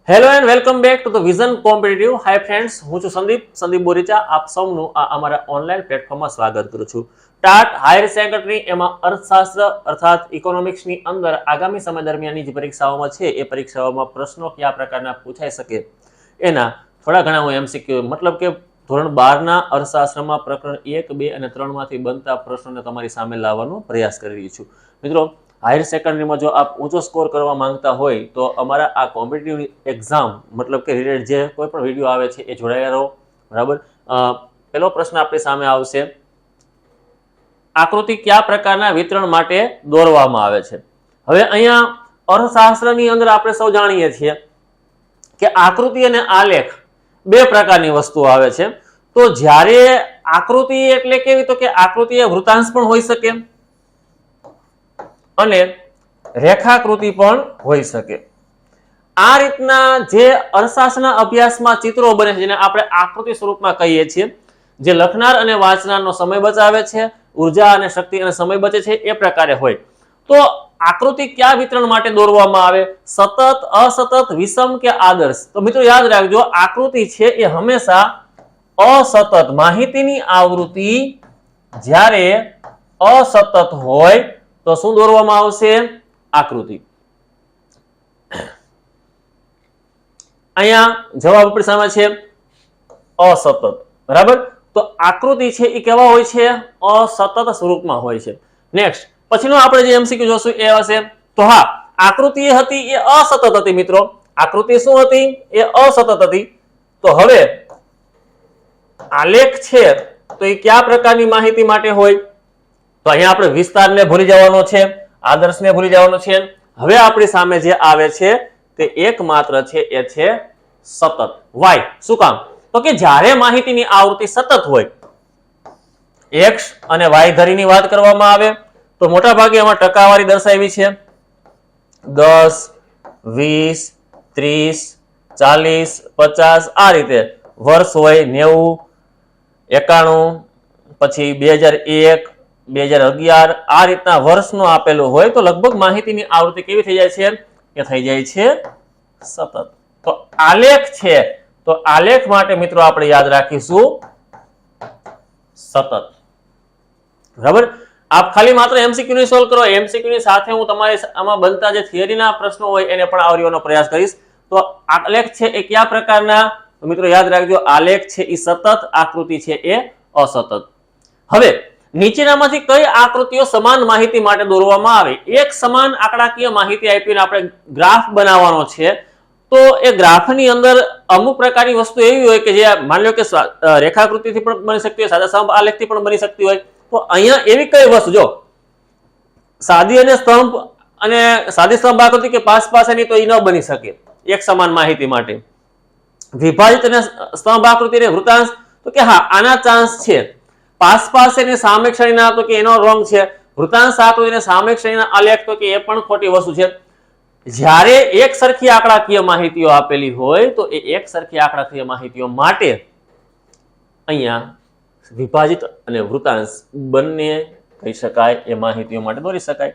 Hello and welcome back to the vision competitive. Hi friends, હું છું સંદીપ બોરીચા. આપ સૌનું અમારા ઓનલાઈન પ્લેટફોર્મમાં સ્વાગત કરું છું. ટાટ હાયર સેકન્ડરી એમાં અર્થશાસ્ત્ર અર્થાત ઇકોનોમિક્સની અંદર આગામી સમય દરમિયાનની જે પરીક્ષાઓમાં છે એ પરીક્ષાઓમાં પ્રશ્નો કયા પ્રકારના પૂછાઈ શકે એના થોડા ઘણા હું એમસીક્યુ મતલબ કે ધોરણ 12ના અર્થશાસ્ત્રમાં પ્રકરણ 1, 2 અને 3 માંથી બનતા પ્રશ્નોને તમારી સામે લાવવાનો પ્રયાસ કરી રહી છું. મિત્રો, હાયર સેકન્ડરીમાં જો આપ ઊંચો સ્કોર કરવા માંગતા હોય તો અમારા આ કોમ્પિટિટિવ એક્ઝામ મતલબ કે રિલેટેડ જે કોઈ પણ વિડીયો આવે છે એ જોડાયા રહો. બરાબર. પહેલો પ્રશ્ન આપણી સામે આવશે, આકૃતિ કયા પ્રકારના વિતરણ માટે દોરવામાં આવે છે? હવે અહીંયા અર્થશાસ્ત્રની અંદર આપણે સૌ જાણીએ છીએ કે આકૃતિ અને આલેખ બે પ્રકારની વસ્તુઓ આવે છે. તો જ્યારે આકૃતિ એટલે કેવી, તો કે આકૃતિ એ વૃત્તાંશ પણ હોઈ શકે અને રેખાકૃતિ પણ હોઈ શકે. આ રીતના જે અર્થશાસ્ત્રના અભ્યાસમાં ચિત્રો બને છે જેને આપણે આકૃતિ સ્વરૂપમાં કહીએ છીએ, જે લખનાર અને વાંચનારનો સમય બચાવે છે, ઉર્જા અને શક્તિ અને સમય બચે છે, એ પ્રકારે હોય. તો આકૃતિ કયા વિતરણ માટે દોરવામાં આવે? સતત, અસતત, વિષમ કે આદર્શ? તો મિત્રો યાદ રાખજો, આકૃતિ છે એ હંમેશા અસતત, માહિતીની આવૃત્તિ જ્યારે અસતત હોય તો શું દોરવામાં આવશે? આકૃતિ. અહીંયા જવાબ આપણી સામે છે અસતત. બરાબર. તો આકૃતિ છે એ કેવા હોય છે? અસતત સ્વરૂપમાં હોય છે. નેક્સ્ટ પછીનો આપણે જે એમસીક્યુ જોશું એ હશે, તો હા, આકૃતિ હતી એ અસતત હતી. મિત્રો, આકૃતિ શું હતી? એ અસતત હતી. તો હવે આલેખ છે તો એ કયા પ્રકારની માહિતી માટે હોય? તો અહીંયા આપણે વિસ્તારને ભૂલી જવાનો છે, આદર્શને ભૂલી જવાનો છે. હવે આપણી સામે જે આવે છે તે એકમાત્ર છે એ છે સતત. વાય? શું કામ? તો કે જ્યારે માહિતીની આવૃત્તિ સતત હોય, એક્સ અને વાય ધરીની વાત કરવામાં આવે તો મોટા ભાગે એમાં ટકાવારી દર્શાવી છે 10, 20, 30, 40, 50 આ રીતે. વર્ષ હોય 90, 91, પછી 2001, 2011 આ રીતના વર્ષનું આપેલું હોય તો લગભગ માહિતીની આવૃત્તિ કેવી થઈ જાય છે? એ થઈ જાય છે સતત. તો આલેખ છે, તો આલેખ માટે મિત્રો આપણે યાદ રાખીશું સતત. બરાબર. આપ ખાલી માત્ર એમસીક્યુ ની સોલ્વ કરો. એમસીક્યુ ની સાથે હું તમારી આમાં બનતા જે થિયરીના પ્રશ્નો હોય એને પણ આવરવાનો પ્રયાસ કરીશ. તો આલેખ છે એ કયા પ્રકારના? તો મિત્રો યાદ રાખજો, આલેખ છે એ સતત, આકૃતિ છે એ અસતત. હવે નીચેનામાંથી કઈ આકૃતિઓ સમાન માહિતી માટે દોરવામાં આવે? એક સમાન આંકડાકીય માહિતી આપીને આપણે ગ્રાફ બનાવવાનો છે. તો એ ગ્રાફની અંદર અમુક પ્રકારની વસ્તુ એવી હોય કે જે માની લો કે રેખાકૃતિથી પણ બની શકતી હોય, સાદા સ્તંભ આલેખથી પણ બની શકતી હોય. તો અહીંયા એવી કઈ વસ્તુ, જો સાદી અને સ્તંભ અને સાદી સ્તંભ આકૃતિ કે પાસ પાસેની, તો એ ન બની શકે એક સમાન માહિતી માટે. વિભાજિત અને સ્તંભ આકૃતિ ને વૃત્તાંશ, તો કે હા, આના ચાન્સ છે. પાસ પાસેની સામે શ્રેણીના, તો કે એનો રોંગ છે. વૃત્તાંશ આકૃતિને સામે શ્રેણીના આલેખ, તો કે એ પણ ખોટી વસ્તુ છે. જ્યારે એક સરખી આંકડાકીય માહિતીઓ આપેલી હોય તો એ એક સરખી આંકડાકીય માહિતીઓ માટે અહીંયા વિભાજિત અને વૃત્તાંશ બંને કહી શકાય, એ માહિતીઓ માટે દોરી શકાય.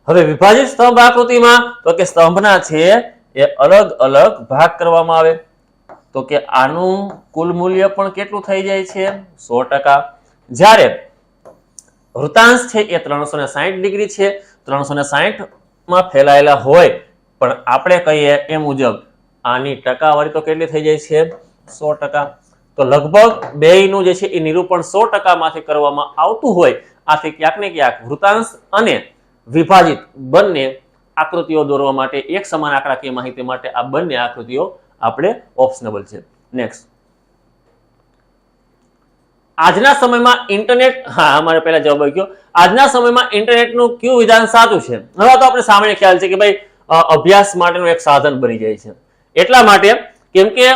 હવે વિભાજિત સ્તંભ આકૃતિમાં તો કે સ્તંભના છે એ અલગ અલગ ભાગ કરવામાં આવે. તો કે આનું કુલ મૂલ્ય પણ કેટલું થઈ જાય છે? 100%. જ્યારે વૃત્તાંશ છે એ 360 ડિગ્રી છે, 360 માં ફેલાયેલા હોય, પણ આપણે કહીએ એ મુજબ આની ટકાવારી તો કેટલી થઈ જાય છે? 100%. તો લગભગ બેયનું જે છે એ નિરૂપણ 100% માંથી કરવામાં આવતું હોય. આથી ક્યાંક ને ક્યાંક વૃત્તાંશ અને વિભાજિત બંને આકૃતિઓ દોરવા માટે, એક સમાન આંકડાકીય માહિતી માટે આ બંને આકૃતિઓ આપણે ઓપ્શનેબલ છે. નેક્સ્ટ, આજના સમયમાં ઇન્ટરનેટ, હા અમારે પહેલા જવાબ આવી ગયો, આજના સમયમાં ઇન્ટરનેટનું કયું વિધાન સાચું છે? હવે તો આપણે સામાન્ય ખ્યાલ છે કે ભાઈ અભ્યાસ માટેનું એક સાધન બની જાય છે. એટલા માટે કેમ કે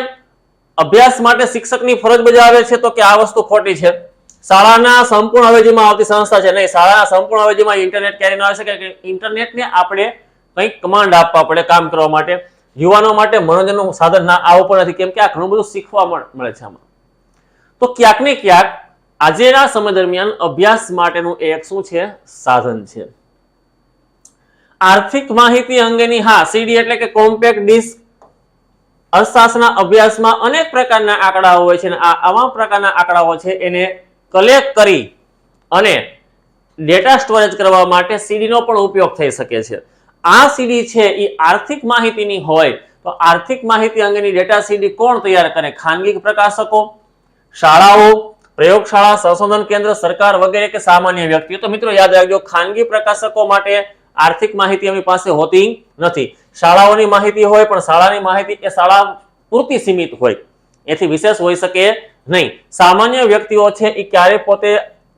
અભ્યાસ માટે શિક્ષકની ફરજ બજાવે છે, તો કે આ વસ્તુ ખોટી છે. શાળાના સંપૂર્ણ અવેજીમાં આવતી સંસ્થા છે નહીં. શાળાના સંપૂર્ણ અવેજીમાં ઇન્ટરનેટ ક્યારે ન આવી શકે કે ઇન્ટરનેટને આપણે કંઈક કમાન્ડ આપવા પડે કામ કરવા માટે. યુવાનો માટે મનોરંજનનું સાધન ના આવું પણ નથી, કેમ કે આ ઘણું બધું શીખવા મળે છે આમાં. તો ક્યાંક ને ક્યાંક આજના સમય દરમિયાન અભ્યાસ માટેનું એક શું છે? સાધન છે. આર્થિક માહિતી અંગેની, હા, સીડી એટલે કે કોમ્પેક્ટ ડિસ્ક અર્થશાસ્ત્રના અભ્યાસમાં અનેક પ્રકારના આંકડાઓ હોય છે અને આવા પ્રકારના આંકડાઓ છે એને કલેક્ટ કરી અને ડેટા સ્ટોરેજ કરવા માટે સીડીનો પણ ઉપયોગ થઈ શકે છે. આ સીડી છે એ આર્થિક માહિતીની હોય તો આર્થિક માહિતી અંગેની ડેટા સીડી કોણ તૈયાર કરે? ખાનગી પ્રકાશકો, શાળાઓ, પ્રયોગશાળા, સંશોધન કેન્દ્ર, સરકાર વગેરે કે સામાન્ય વ્યક્તિઓ? તો મિત્રો યાદ રાખજો, ખાનગી પ્રકાશકો માટે આર્થિક માહિતી એમની પાસે હોતી નથી. શાળાઓની માહિતી હોય પણ શાળાની માહિતી એ શાળા પૂરતી સીમિત હોય, એથી વિશેષ હોઈ શકે નહીં. સામાન્ય વ્યક્તિઓ છે એ ક્યારે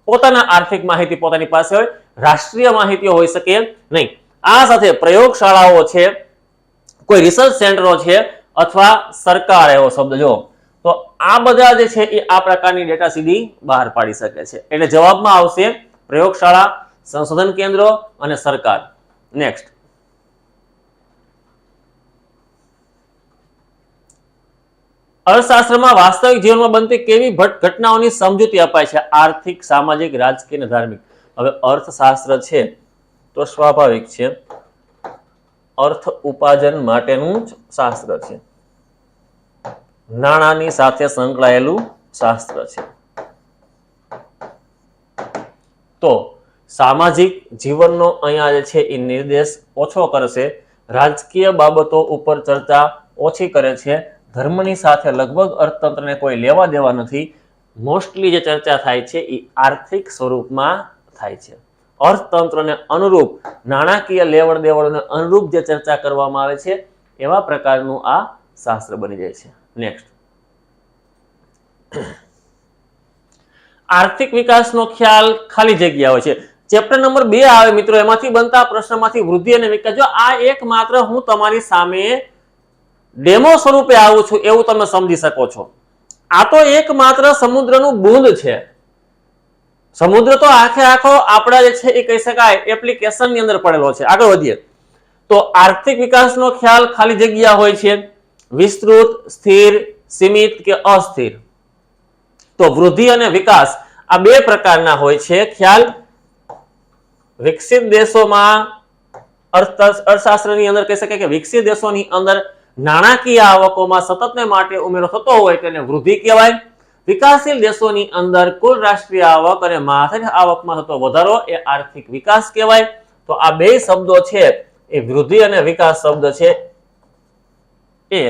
પોતાના આર્થિક માહિતી પોતાની પાસે હોય, રાષ્ટ્રીય માહિતીઓ હોઈ શકે નહીં. આ સાથે પ્રયોગશાળાઓ છે, કોઈ રિસર્ચ સેન્ટરો છે અથવા સરકાર, એવો શબ્દ જો, તો આ બધા જે છે એ આ પ્રકારની ડેટા સીડી બહાર પાડી શકે છે. એટલે જવાબમાં આવશે પ્રયોગશાળા, સંશોધન કેન્દ્રો અને સરકાર. નેક્સ્ટ, અર્થશાસ્ત્રમાં વાસ્તવિક જીવનમાં બનતી કેવી ઘટનાઓની સમજૂતી અપાય છે? આર્થિક, સામાજિક, રાજકીય અને ધાર્મિક. હવે અર્થશાસ્ત્ર છે તો સ્વાભાવિક છે અર્થ ઉપાર્જન માટેનું જ શાસ્ત્ર છે, નાણાંની સાથે સંકળાયેલું શાસ્ત્ર છે. તો સામાજિક જીવનનો અહીંયા જે છે એ નિર્દેશ ઓછો કરશે, રાજકીય બાબતો ઉપર ચર્ચા ઓછી કરે છે, ધર્મની સાથે લગભગ અર્થતંત્રને કોઈ લેવા દેવા નથી. મોસ્ટલી જે ચર્ચા થાય છે એ આર્થિક સ્વરૂપમાં થાય છે. અર્થતંત્રને અનુરૂપ, નાણાકીય લેવડ દેવડને અનુરૂપ જે ચર્ચા કરવામાં આવે છે એવા પ્રકારનું આ શાસ્ત્ર બની જાય છે. નેક્સ્ટ, આર્થિક વિકાસનો ખ્યાલ ખાલી જગ્યા હોય છે. ચેપ્ટર નંબર 2 આવે મિત્રો, એમાંથી બનતા પ્રશ્નમાંથી વૃદ્ધિ અને વિકાસ. જો આ એક માત્ર હું તમારી સામે ડેમો સ્વરૂપે આવું છું એવું તમે સમજી શકો છો. આ તો એક માત્ર સમુદ્રનું બૂંદ છે. સમુદ્ર તો આખે આખો આપણા જે છે એ કહી શકાય એપ્લિકેશનની અંદર પડેલો છે. આગળ વધીએ તો આર્થિક વિકાસનો ખ્યાલ ખાલી જગ્યા હોય છે, વિસ્તૃત, સ્થિર, સીમિત કે અસ્થિર. તો વૃદ્ધિ અને વિકાસ આ બે પ્રકારના હોય છે ખ્યાલ. વિકસિત દેશોમાં અર્થશાસ્ત્રની અંદર કહી શકાય કે વિકસિત દેશોની અંદર નાણાકીય આવકોમાં સતત ને માટે ઉમેરો થતો હોય તેને વૃદ્ધિ કહેવાય. વિકાસશીલ દેશોની અંદર કુલ રાષ્ટ્રીય આવક અને માથાદીઠ આવકમાં થતો વધારો એ આર્થિક વિકાસ કહેવાય. તો આ બે શબ્દો છે એ વૃદ્ધિ અને વિકાસ શબ્દ છે એ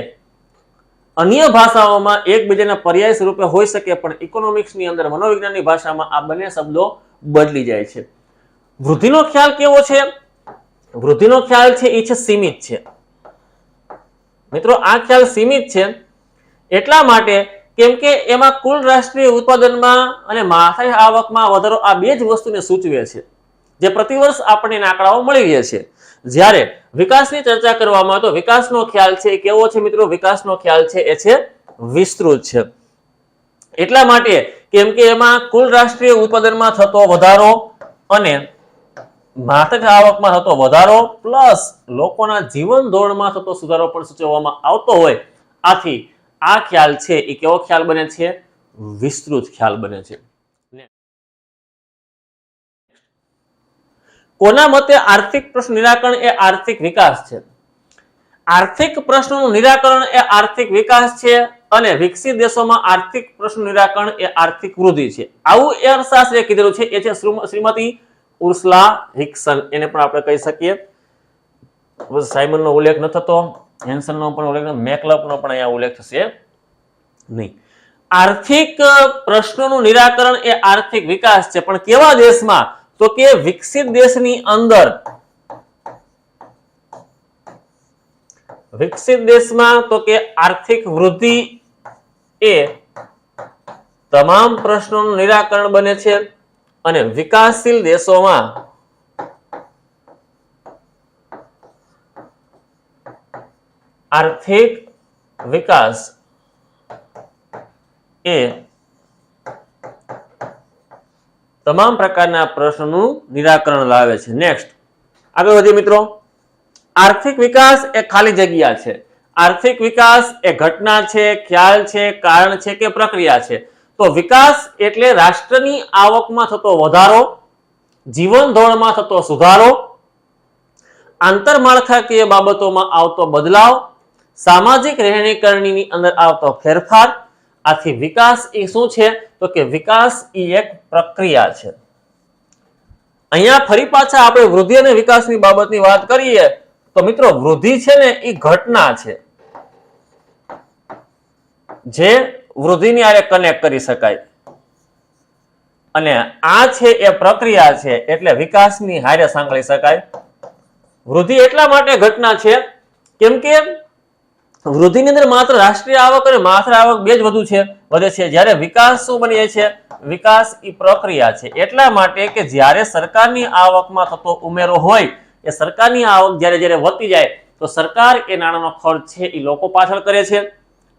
અન્ય ભાષાઓમાં એકબીજાના પર્યાય સ્વરૂપે હોઈ શકે, પણ ઇકોનોમિક્સની અંદર, મનોવિજ્ઞાનની ભાષામાં આ બંને શબ્દો બદલી જાય છે. વૃદ્ધિનો ખ્યાલ કેવો છે? વૃદ્ધિનો ખ્યાલ છે એ છે સીમિત છે. મિત્રો આ ખ્યાલ સીમિત છે એટલા માટે કેમ કે એમાં કુલ રાષ્ટ્રીય ઉત્પાદનમાં અને માથાદીઠ આવકમાં વધારો આ બે જ વસ્તુને સૂચવે છે, જે પ્રતિવર્ષ આપણને આંકડાઓ મળી રહે છે. જ્યારે વિકાસની ચર્ચા કરવામાં તો વિકાસનો ખ્યાલ છે એ કેવો છે મિત્રો? વિકાસનો ખ્યાલ છે એ છે વિસ્તૃત છે. એટલા માટે કેમ કે એમાં કુલ રાષ્ટ્રીય ઉત્પાદનમાં થતો વધારો અને માથાદીઠ આવકમાં થતો વધારો પ્લસ લોકોના જીવન ધોરણમાં થતો સુધારો પણ સૂચવવામાં આવતો હોય. આથી આ ખ્યાલ છે એ કેવો ખ્યાલ બને છે? વિસ્તૃત ખ્યાલ બને છે. કોના મતે આર્થિક પ્રશ્ન નિરાકરણ એ આર્થિક વિકાસ છે? આર્થિક પ્રશ્નોનું નિરાકરણ એ આર્થિક વિકાસ છે અને વિકસિત દેશોમાં આર્થિક પ્રશ્ન નિરાકરણ એ આર્થિક વૃદ્ધિ છે. આવું એ અર્થશાસ્ત્રીએ કીધેલું છે. એ છે શ્રીમતી ઉર્સલા હિક્સન. એને પણ આપણે કહી શકીએ. સાયમનનો ઉલ્લેખ ન થતો, હેન્સનનો પણ ઉલ્લેખ, મેકલપનો પણ અહીંયા ઉલ્લેખ થશે નહીં. આર્થિક પ્રશ્નોનું નિરાકરણ એ આર્થિક વિકાસ છે, પણ કેવા દેશમાં? તો કે વિકસિત દેશની અંદર. વિકસિત દેશમાં તો કે આર્થિક વૃદ્ધિ એ તમામ પ્રશ્નોનું નિરાકરણ બને છે અને વિકાસશીલ દેશોમાં આર્થિક વિકાસ એ તમામ પ્રકારના પ્રશ્નોનું નિરાકરણ લાવે છે. નેક્સ્ટ, આગળ વધીએ મિત્રો. આર્થિક વિકાસ એ ખાલી જગ્યા છે. આર્થિક વિકાસ એ ઘટના છે, ખ્યાલ છે, કારણ છે કે પ્રક્રિયા છે? તો વિકાસ એટલે રાષ્ટ્રની આવકમાં થતો વધારો, જીવન ધોરણમાં થતો સુધારો, આંતરમાળખાકીય બાબતોમાં આવતો બદલાવ, સામાજિક રહેણીકરણીની અંદર આવતો ફેરફાર. આથી વિકાસ એ શું છે? તો કે વિકાસ એ એક પ્રક્રિયા છે. અહીંયા ફરી પાછા આપણે વૃદ્ધિ અને વિકાસની બાબતની વાત કરીએ તો મિત્રો વૃદ્ધિ છે ને એ ઘટના છે જે વૃદ્ધિની હારે કનેક્ટ કરી શકાય, અને આ છે એ પ્રક્રિયા છે એટલે વિકાસની હારે સાંકળી શકાય. વૃદ્ધિ એટલા માટે ઘટના છે કેમ કે વૃદ્ધિની અંદર માત્ર રાષ્ટ્રીય આવક અને માત્ર આવક બે જ વધે છે, જ્યારે વિકાસ શું બની જાય છે? વિકાસ એ પ્રક્રિયા છે. એટલા માટે કે જ્યારે સરકારની આવકમાં થતો ઉમેરો હોય, એ સરકારની આવક જ્યારે જ્યારે વધતી જાય તો સરકાર એ નાણાંનો ખર્ચ છે એ લોકો પાછળ કરે છે.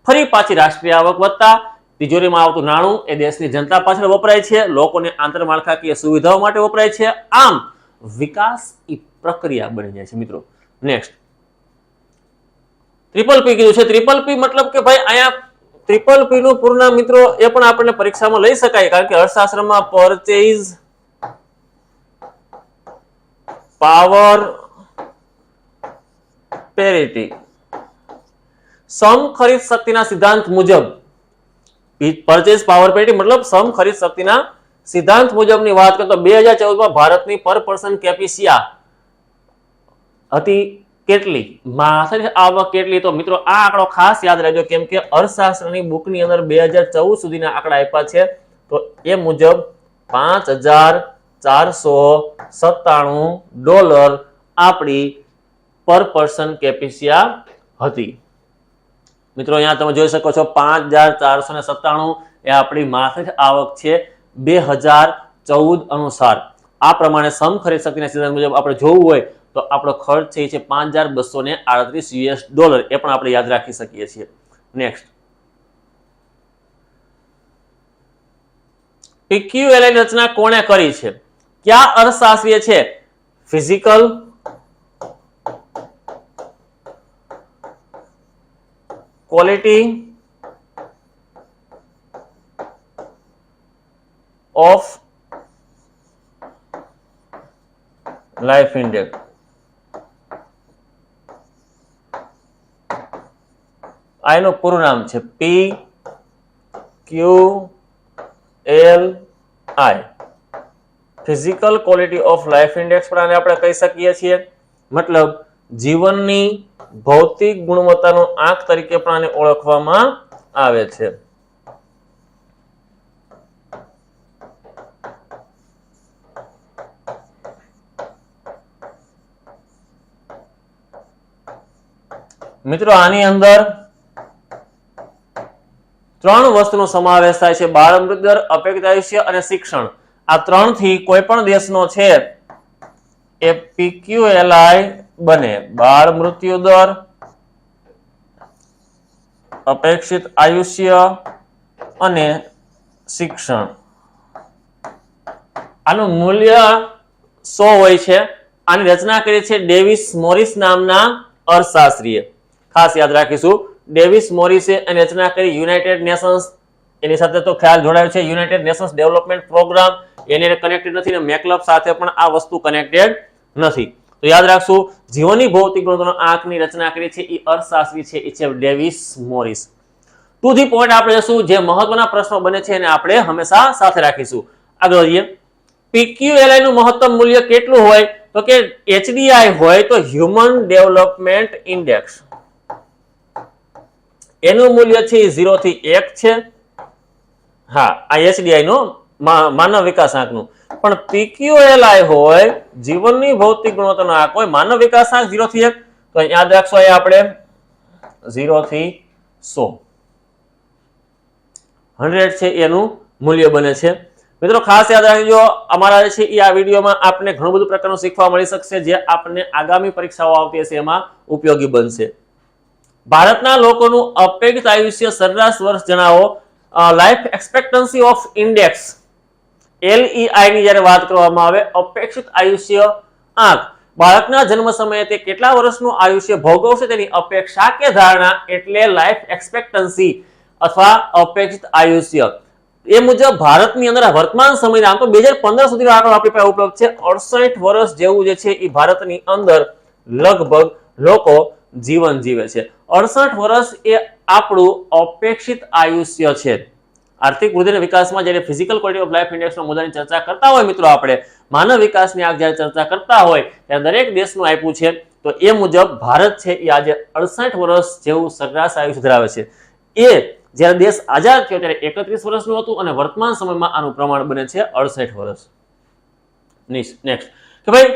ફરી પાછી રાષ્ટ્રીય આવક વધતા તિજોરીમાં આવતું નાણું એ દેશની જનતા પાછળ વપરાય છે, લોકોને આંતરમાળખાકીય સુવિધાઓ માટે વપરાય છે. આમ વિકાસ એ પ્રક્રિયા બની જાય છે મિત્રો. નેક્સ્ટ ટ્રિપલ પી કીધું છે. ટ્રિપલ પી મતલબ કે ભાઈ અહીંયા ટ્રિપલ પી નું પૂર્ણ નામ મિત્રો એ પણ આપણને પરીક્ષામાં લઈ શકાય, કારણ કે અર્થશાસ્ત્રમાં પરચેઝ પાવર પેરિટી સમ ખરીદ શક્તિના સિદ્ધાંત મુજબ, પરચેઝ પાવર પેરિટી મતલબ સમ ખરીદ શક્તિના સિદ્ધાંત મુજબની વાત કરતો 2014 માં ભારતની પર પર્સન કેપિસિયા હતી કેટલી? માથાની આવક કેટલી? તો મિત્રો આ આંકડો ખાસ યાદ રાખજો, કેમ કે અર્થશાસ્ત્રની બુકની અંદર 2014 સુધીના આંકડા આપ્યા છે. તો એ મુજબ $5,497 આપણી પર પર્સન કેપિસિયા હતી. મિત્રો અહીંયા તમે જોઈ શકો છો 5,497 એ આપણી માથાની આવક છે 2014 અનુસાર. આ પ્રમાણે સમ ખરીદ શક્તિના સિદ્ધાંત મુજબ આપણે જોવું હોય તો આપણો ખર્ચ છે $5,238, એ પણ આપણે યાદ રાખી શકીએ છીએ. નેક્સ્ટ PQLI ની રચના કોણે કરી છે? કયા અર્થશાસ્ત્રીય છે? Physical, quality of life index. આ એનું પૂરું નામ છે PQLI, physical quality of life index પણ આને આપણે કહી શકીએ છીએ. મતલબ જીવનની ભૌતિક ગુણવત્તાનો આંક તરીકે પણ આને ઓળખવામાં આવે છે. મિત્રો આની અંદર 3 વસ્તુનો સમાવેશ થાય છે: બાળ મૃત્યુ દર, અપેક્ષિત આયુષ્ય અને શિક્ષણ. આ 3 થી કોઈ પણ દેશનો છે એ PQLI બને. બાળ મૃત્યુ દર, અપેક્ષિત આયુષ્ય અને શિક્ષણ. આનું મૂલ્ય 100 હોય છે. આની રચના કરી છે ડેવિસ મોરિસ નામના અર્થશાસ્ત્રીએ. ખાસ યાદ રાખીશું, ડેવિસ મોરિસે એની રચના કરી. યુનાઇટેડ નેશન્સ એની સાથે તો ખ્યાલ જોડાયો છે, યુનાઇટેડ નેશન્સ ડેવલપમેન્ટ પ્રોગ્રામ એની કનેક્ટેડ નથી, અને મેકલબ સાથે પણ આ વસ્તુ કનેક્ટેડ નથી. તો યાદ રાખશું, જીવનની ભૌતિક ગુણવત્તાનો આંકની રચના કરી છે એ અર્થશાસ્ત્રી છે, એ છે Davis Morris. To the point આપણે જશું, જે મહત્વના પ્રશ્નો બને છે એને આપણે હંમેશા સાથે રાખીશું. આગળ વધીએ. PQLI નું મહત્તમ મૂલ્ય કેટલું હોય? તો કે HDI હોય તો હ્યુમન ડેવલપમેન્ટ ઇન્ડેક્સ, એનું મૂલ્ય છે 0 થી 1 છે. હા, આ HDI નું માનવ વિકાસ આંકનું. પણ PQLI હોય જીવનની ભૌતિક ગુણવત્તાનો આંક હોય, માનવ વિકાસ આંક 0 થી 1. તો યાદ રાખશો, અહીંયા આપણે 0 થી 100 છે એનું મૂલ્ય બને છે. મિત્રો ખાસ યાદ રાખજો, અમારા છે એ આ વિડીયોમાં આપને ઘણું બધું પ્રકારનું શીખવા મળી શકશે, જે આપને આગામી પરીક્ષાઓ આવતી હશે એમાં ઉપયોગી બનશે. ભારતના લોકોનું અપેક્ષિત આયુષ્ય સરેરાશ વર્ષ જણાવો. લાઈફ એક્સપેક્ટન્સી ઓફ ઇન્ડેક્સ LEI ની જ્યારે વાત કરવામાં આવે, અપેક્ષિત આયુષ્ય આંક, બાળકના જન્મ સમયે તે કેટલા વર્ષનું આયુષ્ય ભોગવશે તેની અપેક્ષા કે ધારણા, એટલે લાઈફ એક્સપેક્ટન્સી અથવા અપેક્ષિત આયુષ્ય. એ મુજબ ભારતની અંદર વર્તમાન સમયના, આમ તો 2015 સુધીનો આંકડો આપણી પાસે ઉપલબ્ધ છે, 68 વર્ષ જેવું જે છે એ ભારતની અંદર લગભગ લોકો જીવન જીવે છે. 68 વર્ષ એ આપણું અપેક્ષિત આયુષ્ય છે. આર્થિક વૃદ્ધિ અને વિકાસમાં જ્યારે ફિઝિકલ ક્વોલિટી ઓફ લાઈફ ઇન્ડેક્સના મુદ્દાની ચર્ચા કરતા હોય મિત્રો, આપણે માનવ વિકાસની જ્યારે ચર્ચા કરતા હોય ત્યારે દરેક દેશનું આપ્યું છે, તો એ મુજબ ભારત છે એ આજે 68 વર્ષ જેવું સરેરાશ આયુષ્ય ધરાવે છે. એ જ્યારે દેશ આઝાદ થયો ત્યારે 31 વર્ષનું હતું અને વર્તમાન સમયમાં આનું પ્રમાણ બને છે 68 વર્ષ. નેક્સ્ટ કે ભાઈ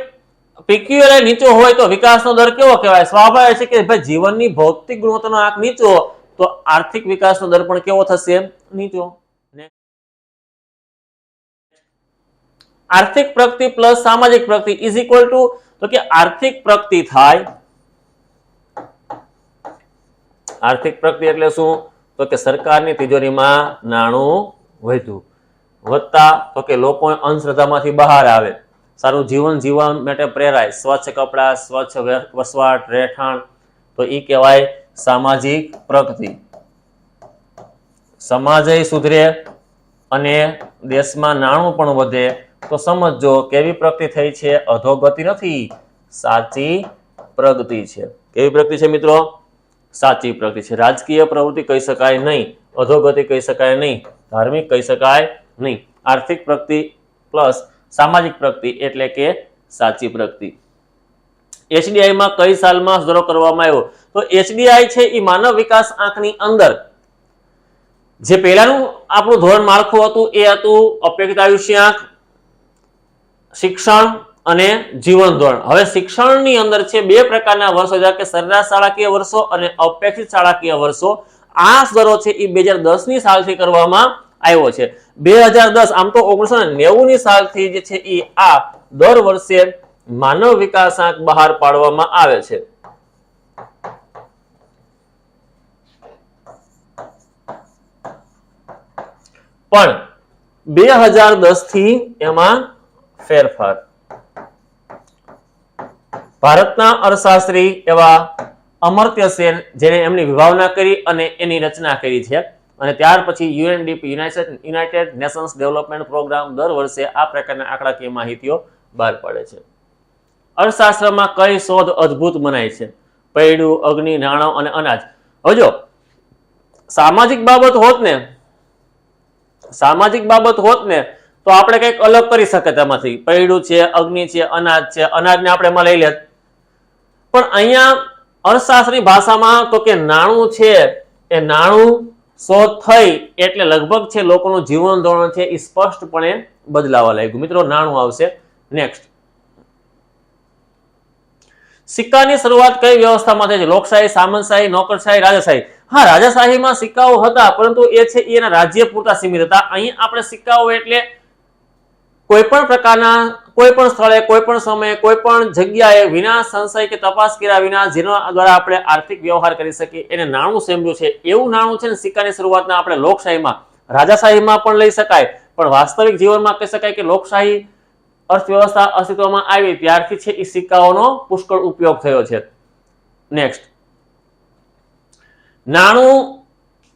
પીક્યુઆર નીચો હોય તો વિકાસનો દર કેવો કહેવાય? સ્વાભાવિક છે કે ભાઈ જીવનની ભૌતિક ગુણવત્તાનો આંક નીચો તો આર્થિક વિકાસનો દર પણ કેવો થશે? નીચો. આર્થિક પ્રગતિ પ્લસ સામાજિક પ્રગતિ ઇઝ ઇક્વલ ટુ, તો કે આર્થિક પ્રગતિ થાય. આર્થિક પ્રગતિ એટલે શું? તો કે સરકારની તિજોરીમાં નાણું વધ્યું, વધતા તો કે લોકો અંધશ્રદ્ધામાંથી બહાર આવે, સારું જીવન જીવવા માટે પ્રેરાય, સ્વચ્છ કપડા, સ્વચ્છ વસવાટ, રહેઠાણ, તો એ કહેવાય સામાજિક પ્રગતિ. સમાજય સુધરે અને દેશમાં નાણું પણ વધે તો સમજો કેવી પ્રગતિ થઈ છે? અધોગતિ નથી, સાચી પ્રગતિ છે. કેવી પ્રગતિ છે મિત્રો? સાચી પ્રગતિ છે. રાજકીય પ્રવૃત્તિ કહી શકાય નહીં, અધોગતિ કહી શકાય નહીં, ધાર્મિક કહી શકાય નહીં. આર્થિક પ્રગતિ પ્લસ સામાજિક પ્રગતિ એટલે કે સાચી પ્રગતિ. HDI માં કઈ સાલમાં સુધારો કરવામાં આવ્યો? તો HDI છે એ માનવ વિકાસ આંકની અંદર જે પહેલાનું આપણું ધોરણ માળખું હતું એ હતું અપેક્ષિત આયુષ્ય આંક, શિક્ષણ અને જીવન ધોરણ. હવે શિક્ષણની અંદર છે બે પ્રકારના વર્ષો, એટલે કે સરેરાશ શાળાકીય વર્ષો અને અપેક્ષિત શાળાકીય વર્ષો. આ સુધારો છે એ 2010 ની સાલથી કરવામાં આવ્યો છે. 2010 આમ તો 1990 ની સાલથી જે છે એ આ દર વર્ષે માનવ વિકાસ આંક બહાર પાડવામાં આવે છે. પણ 2010 થી એમાં ફેરફાર. ભારતના અર્થશાસ્ત્રી એવા અમર્ત્ય સેન, જેને એમની વિભાવના કરી અને એની રચના કરી છે, અને ત્યાર પછી UNDP United Nations Development Programme દર વર્ષે આ પ્રકારના આંકડાકીય માહિતીઓ બહાર પાડે છે. અર્થશાસ્ત્રમાં કઈ શોધ અદ્ભુત મનાય છે? પૈડું, અગ્નિ, નાણું અને અનાજ. હવે જો સામાજિક બાબત હોત ને તો આપણે કંઈક અલગ કરી શકીએ. તેમાંથી પૈડું છે, અગ્નિ છે, અનાજ છે, અનાજને આપણે એમાં લઈ લેત. પણ અહીંયા અર્થશાસ્ત્રની ભાષામાં તો કે નાણું છે, એ નાણું શોધ થઈ એટલે લગભગ છે લોકોનું જીવન ધોરણ છે એ સ્પષ્ટપણે બદલાવા લાગ્યું. મિત્રો નાણું આવશે. નેક્સ્ટ, સિક્કાની શરૂઆત કઈ વ્યવસ્થામાં થઈ છે? લોકશાહી, સામંતશાહી, નોકરશાહી, રાજાશાહી. હા, રાજાશાહીમાં સિક્કાઓ હતા, પરંતુ એ છે એના રાજ્ય પૂરતા સીમિત હતા. અહીં આપણે સિક્કાઓ એટલે કોઈ પણ પ્રકારના, કોઈ પણ સ્થળે, કોઈ પણ સમયે, કોઈ પણ જગ્યાએ વિના સંશય કે તપાસ કર્યા વિના જેના દ્વારા આપણે આર્થિક વ્યવહાર કરી શકીએ એને નાણું સેમ્યું છે. એવું નાણું છે ને સિક્કાની શરૂઆતના આપણે લોકશાહીમાં, રાજાશાહીમાં પણ લઈ શકાય, પણ વાસ્તવિક જીવનમાં કહી શકાય કે લોકશાહી અર્થવ્યવસ્થા અસ્તિત્વમાં આવી ત્યારથી છે એ સિક્કાઓનો પુષ્કળ ઉપયોગ થયો છે. નેક્સ્ટ, નાણું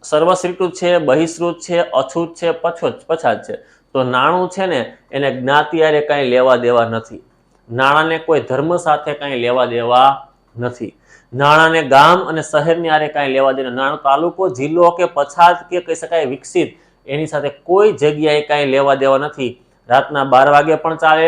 સર્વસ્વીકૃત છે, બહિષ્કૃત છે, અછૂત છે, પછાત છે. તો નાણું છે ને એને જ્ઞાતિ હારે કાંઈ લેવા દેવા નથી. નાણાંને કોઈ ધર્મ સાથે કાંઈ લેવા દેવા નથી. નાણાંને ગામ અને શહેરની હારે કાંઈ લેવા દેવા. નાણું તાલુકો, જિલ્લો કે પછાત કે કહી શકાય વિકસિત, એની સાથે કોઈ જગ્યાએ કાંઈ લેવા દેવા નથી. રાતના 12 વાગે પણ ચાલે,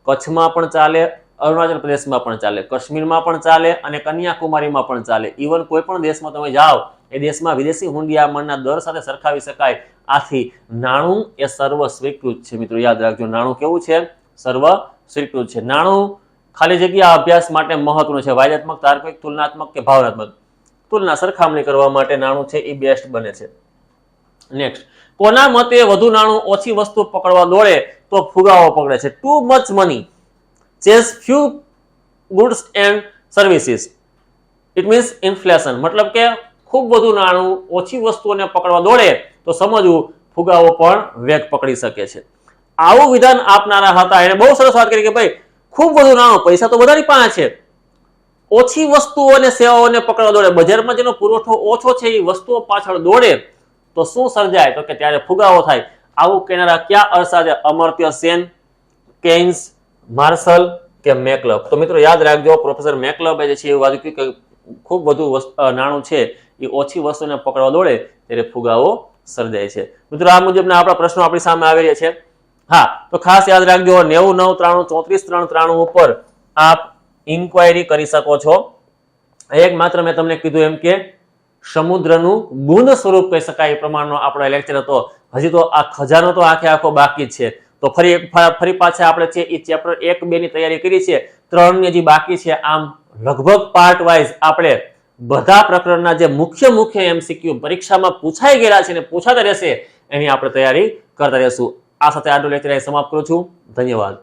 કચ્છમાં પણ ચાલે, અરુણાચલ પ્રદેશમાં પણ ચાલે, કાશ્મીરમાં પણ ચાલે અને કન્યાકુમારીમાં પણ ચાલે. ઇવન કોઈ પણ દેશમાં તમે જાઓ એ દેશમાં વિદેશી હુંડિયામણના દર સાથે સરખાવી શકાય. આથી નાણું એ સર્વ સ્વીકૃત છે. મિત્રો યાદ રાખજો, નાણું કેવું છે? સર્વ સ્વીકૃત છે. નાણું ખાલી જગ્યા અભ્યાસ માટે મહત્વનું છે. વાજ્યાત્મક, તાર્કિક, તુલનાત્મક કે ભાવનાત્મક તુલના સરખામણી કરવા માટે નાણું છે એ બેસ્ટ બને છે. નેક્સ્ટ, કોના મતે વધુ નાણું ઓછી વસ્તુ પકડવા દોડે તો ફુગાવો પકડે છે? Too much money chase few goods and services, it means inflation. મતલબ કે ખૂબ વધુ નાણું ઓછી વસ્તુઓને પકડવા દોડે તો સમજવું ફુગાવો પણ વેગ પકડી શકે છે. આવું વિધાન આપનારા હતા. એને બહુ સરસ વાત કરી કે ભાઈ ખૂબ વધુ નાણું, પૈસા તો બધાની પાસે છે, ઓછી વસ્તુઓ અને સેવાઓને પકડવા દોડે, બજારમાં જેનો પુરવઠો ઓછો છે એ વસ્તુઓ પાછળ દોડે તો શું સર્જાય? તો કે ત્યારે ફુગાવો થાય. આવું કહેનારા ક્યાં અર્થશાસ્ત્રી? અમર્ત્ય સેન, કેઇન્સ, માર્શલ કે મેકલબ. તો મિત્રો યાદ રાખજો, પ્રોફેસર મેકલબે જે છે એવું વાત કરી કે ખૂબ વધુ નાણું છે એ ઓછી વસ્તુને પકડવા દોડે ત્યારે ફુગાવો સર્જાય છે. મિત્રો આ મુજબના આપણા પ્રશ્નો આપણી સામે આવી રહ્યા છે. હા, તો ખાસ યાદ રાખજો 9993343393 ઉપર આપ ઇન્ક્વાયરી કરી શકો છો. એક માત્ર મેં તમને કીધું એમ કે સમુદ્રનું બુંદ સ્વરૂપ કહી શકાય એ પ્રમાણનો આપણો લેક્ચર હતો. હજી તો આ ખજાનો તો આખો બાકી જ છે. તો ફરી પાછા આપણે છે એ ચેપ્ટર 1, 2 ની તૈયારી કરી છે, 3 ની હજી બાકી છે. આમ લગભગ પાર્ટ વાઇઝ આપણે બધા પ્રકરણના જે મુખ્ય MCQ પરીક્ષામાં પૂછાઈ ગયેલા છે ને પૂછાતા રહેશે એની આપણે તૈયારી કરતા રહેશું. આ સાથે આજનો લેક્ચર સમાપ્ત કરું છું. ધન્યવાદ.